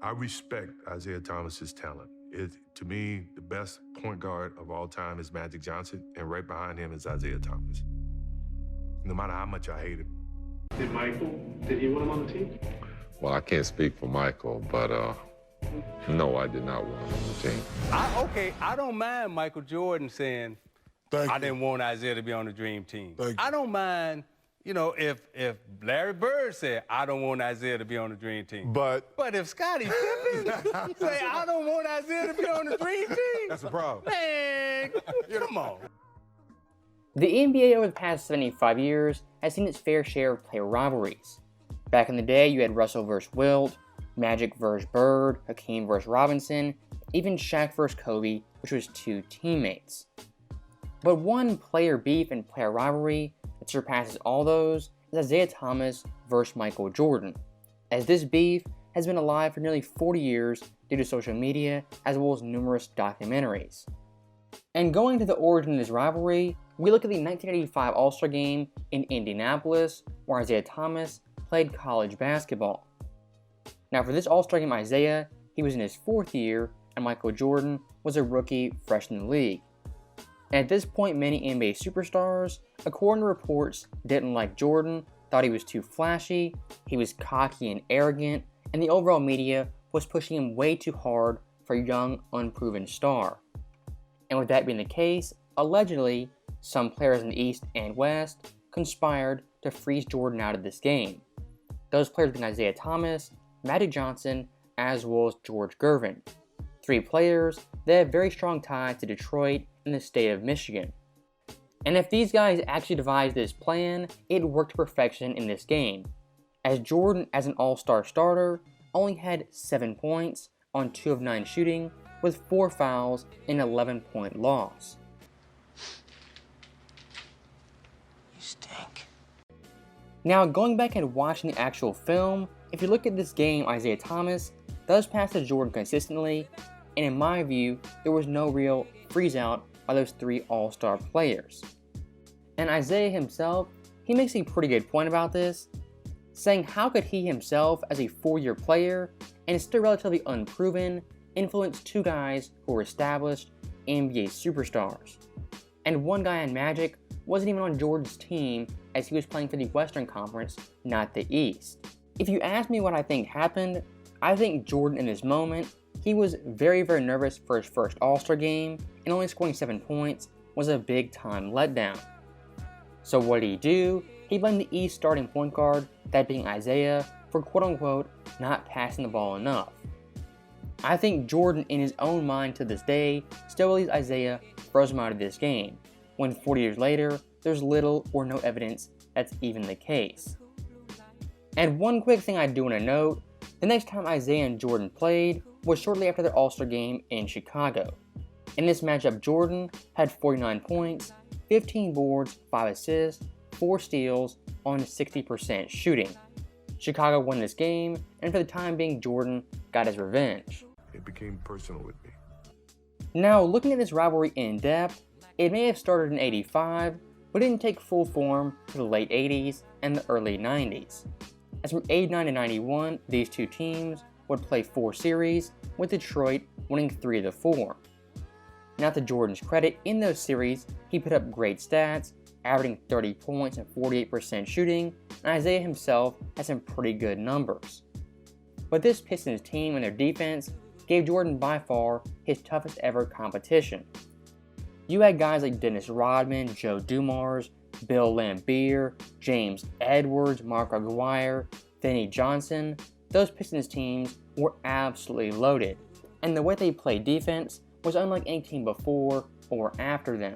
I respect Isiah Thomas's talent. To me, the best point guard of all time is Magic Johnson, and right behind him is Isiah Thomas. No matter how much I hate him. Did you want him on the team? Well, I can't speak for Michael, but no, I did not want him on the team. I don't mind Michael Jordan saying, I didn't want Isiah to be on the dream team. I don't mind, you know, if Larry Bird said, I don't want Isiah to be on the dream team. But if Scottie Pippen say, I don't want Isiah to be on the dream team. That's a problem. Man, come on. The NBA over the past 75 years has seen its fair share of player rivalries. Back in the day, you had Russell vs. Wilt, Magic vs. Bird, Hakeem vs. Robinson, even Shaq vs. Kobe, which was two teammates. But one player beef and player rivalry that surpasses all those is Isiah Thomas vs. Michael Jordan, as this beef has been alive for nearly 40 years due to social media as well as numerous documentaries. And going to the origin of this rivalry, we look at the 1985 All-Star Game in Indianapolis, where Isiah Thomas played college basketball. Now for this All-Star Game, Isiah, he was in his 4th year, and Michael Jordan was a rookie fresh in the league. And at this point, many NBA superstars, according to reports, didn't like Jordan, thought he was too flashy, he was cocky and arrogant, and the overall media was pushing him way too hard for a young, unproven star. And with that being the case, allegedly, some players in the East and West conspired to freeze Jordan out of this game. Those players being Isiah Thomas, Magic Johnson, as well as George Gervin. 3 players that have very strong ties to Detroit and the state of Michigan. And if these guys actually devised this plan, it worked to perfection in this game, as Jordan, as an all-star starter, only had 7 points on 2 of 9 shooting, with 4 fouls and an 11-point loss. You stink. Now, going back and watching the actual film, if you look at this game, Isiah Thomas does pass to Jordan consistently, and in my view, there was no real freeze out by those 3 all-star players. And Isiah himself, he makes a pretty good point about this, saying how could he himself, as a 4-year player, and still relatively unproven, influence 2 guys who were established NBA superstars. And one guy on Magic wasn't even on Jordan's team, as he was playing for the Western Conference, not the East. If you ask me what I think happened, I think Jordan in this moment, he was very, very nervous for his first All-Star game, and only scoring 7 points was a big time letdown. So what did he do? He blamed the East starting point guard, that being Isiah, for quote-unquote not passing the ball enough. I think Jordan, in his own mind to this day, still believes Isiah froze him out of this game, when 40 years later, there's little or no evidence that's even the case. And one quick thing I do want to note, the next time Isiah and Jordan played was shortly after their All-Star game in Chicago. In this matchup, Jordan had 49 points, 15 boards, 5 assists, 4 steals on 60% shooting. Chicago won this game, and for the time being, Jordan got his revenge. It became personal with me. Now, looking at this rivalry in depth, it may have started in '85, but didn't take full form to the late '80s and the early '90s. As from '89 to '91, these 2 teams would play 4 series, with Detroit winning 3 of the 4. Now, to Jordan's credit, in those series, he put up great stats, averaging 30 points and 48% shooting, and Isiah himself had some pretty good numbers. But this Pistons team and their defense gave Jordan by far his toughest ever competition. You had guys like Dennis Rodman, Joe Dumars, Bill Laimbeer, James Edwards, Mark Aguirre, Vinnie Johnson. Those Pistons teams were absolutely loaded, and the way they played defense was unlike any team before or after them.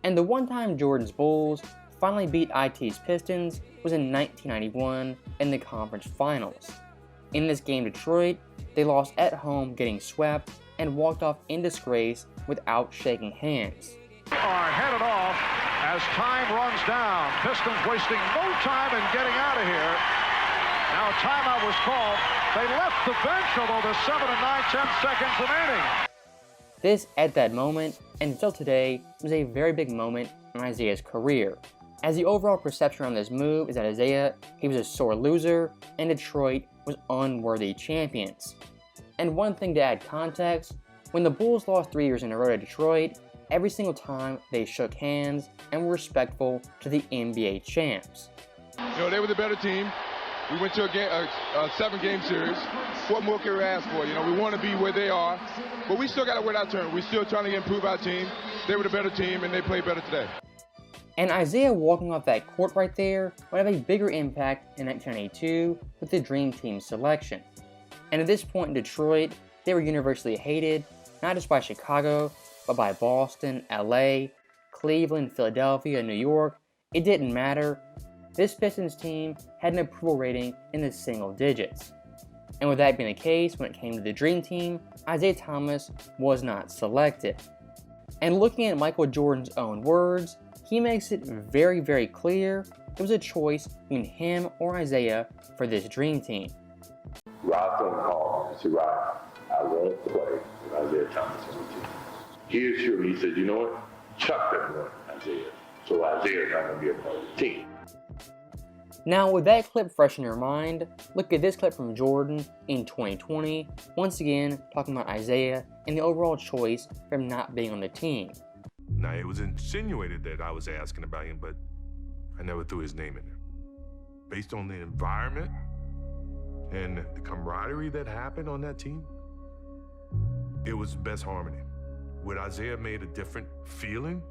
And the one time Jordan's Bulls finally beat IT's Pistons was in 1991 in the conference finals. In this game, Detroit, they lost at home, getting swept, and walked off in disgrace without shaking hands. Are headed off as time runs down. Pistons wasting no time in getting out of here. Now a timeout was called. They left the bench, although there's 7 and 9, 10 seconds remaining. This, at that moment, and until today, was a very big moment in Isiah's career, as the overall perception around this move is that Isiah, he was a sore loser, and Detroit, was unworthy champions. And one thing to add context, when the Bulls lost 3 years in a row to Detroit, every single time they shook hands and were respectful to the NBA champs. You know, they were the better team. We went to a 7-game series. What more can we ask for? You know, we want to be where they are, but we still got to win our turn. We're still trying to improve our team. They were the better team, and they played better today. And Isiah walking off that court right there would have a bigger impact in 1992 with the Dream Team selection. And at this point in Detroit, they were universally hated, not just by Chicago, but by Boston, LA, Cleveland, Philadelphia, New York. It didn't matter. This Pistons team had an approval rating in the single digits. And with that being the case, when it came to the Dream Team, Isiah Thomas was not selected. And looking at Michael Jordan's own words, he makes it very, very clear it was a choice between him or Isiah for this Dream Team. Rob phone called and said, Rob, I won't play with Isiah Thomas on the team. He assured me, he said, you know what? Chuck that boy, Isiah. So Isiah's not going to be a part of the team. Now, with that clip fresh in your mind, look at this clip from Jordan in 2020, once again talking about Isiah and the overall choice for him not being on the team. Now, it was insinuated that I was asking about him, but I never threw his name in there. Based on the environment and the camaraderie that happened on that team, it was best harmony. Would Isiah made a different feeling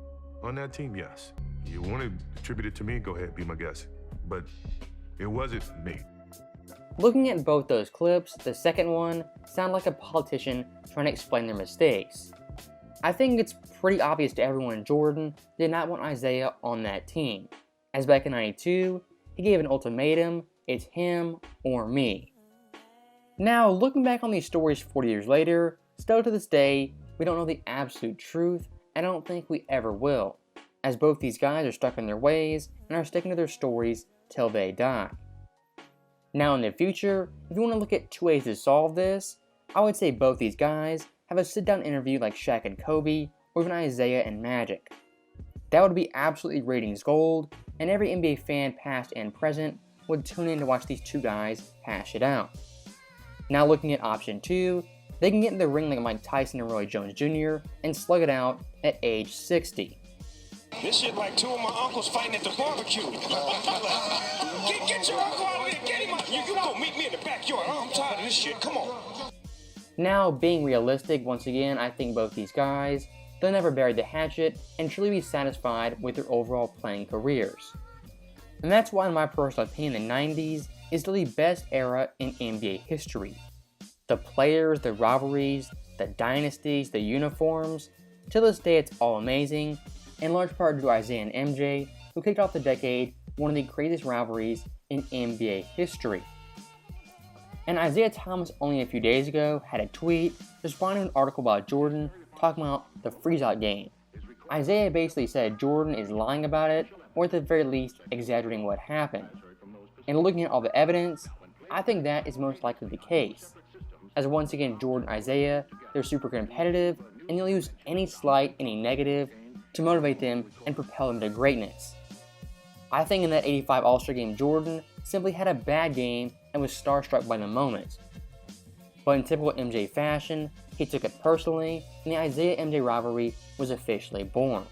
on that team? Yes. You want to attribute it to me? Go ahead, be my guest. But it wasn't me. Looking at both those clips, the second one sounded like a politician trying to explain their mistakes. I think it's pretty obvious to everyone Jordan did not want Isiah on that team, as back in '92, he gave an ultimatum, it's him or me. Now, looking back on these stories 40 years later, still to this day, we don't know the absolute truth, and I don't think we ever will, as both these guys are stuck in their ways and are sticking to their stories till they die. Now in the future, if you want to look at 2 ways to solve this, I would say both these guys have a sit-down interview like Shaq and Kobe, or even Isiah and Magic. That would be absolutely ratings gold, and every NBA fan past and present would tune in to watch these 2 guys hash it out. Now looking at option 2, they can get in the ring like Mike Tyson and Roy Jones Jr. and slug it out at age 60. This shit like 2 of my uncles fighting at the barbecue. Get your uncle out of here. Get him out. You go meet me in the backyard. I'm tired of this shit. Come on. Now, being realistic, once again, I think both these guys, they'll never bury the hatchet and truly be satisfied with their overall playing careers. And that's why, in my personal opinion, the 90s is still the best era in NBA history. The players, the rivalries, the dynasties, the uniforms, to this day it's all amazing, in large part due to Isiah and MJ, who kicked off the decade one of the greatest rivalries in NBA history. And Isiah Thomas only a few days ago had a tweet responding to an article about Jordan talking about the freeze-out game. Isiah basically said Jordan is lying about it, or at the very least exaggerating what happened. And looking at all the evidence, I think that is most likely the case. As once again Jordan and Isiah, they're super competitive, and they'll use any slight, any negative, to motivate them and propel them to greatness. I think in that '85 All-Star game, Jordan simply had a bad game and was starstruck by the moment. But in typical MJ fashion, he took it personally, and the Isiah-MJ rivalry was officially born.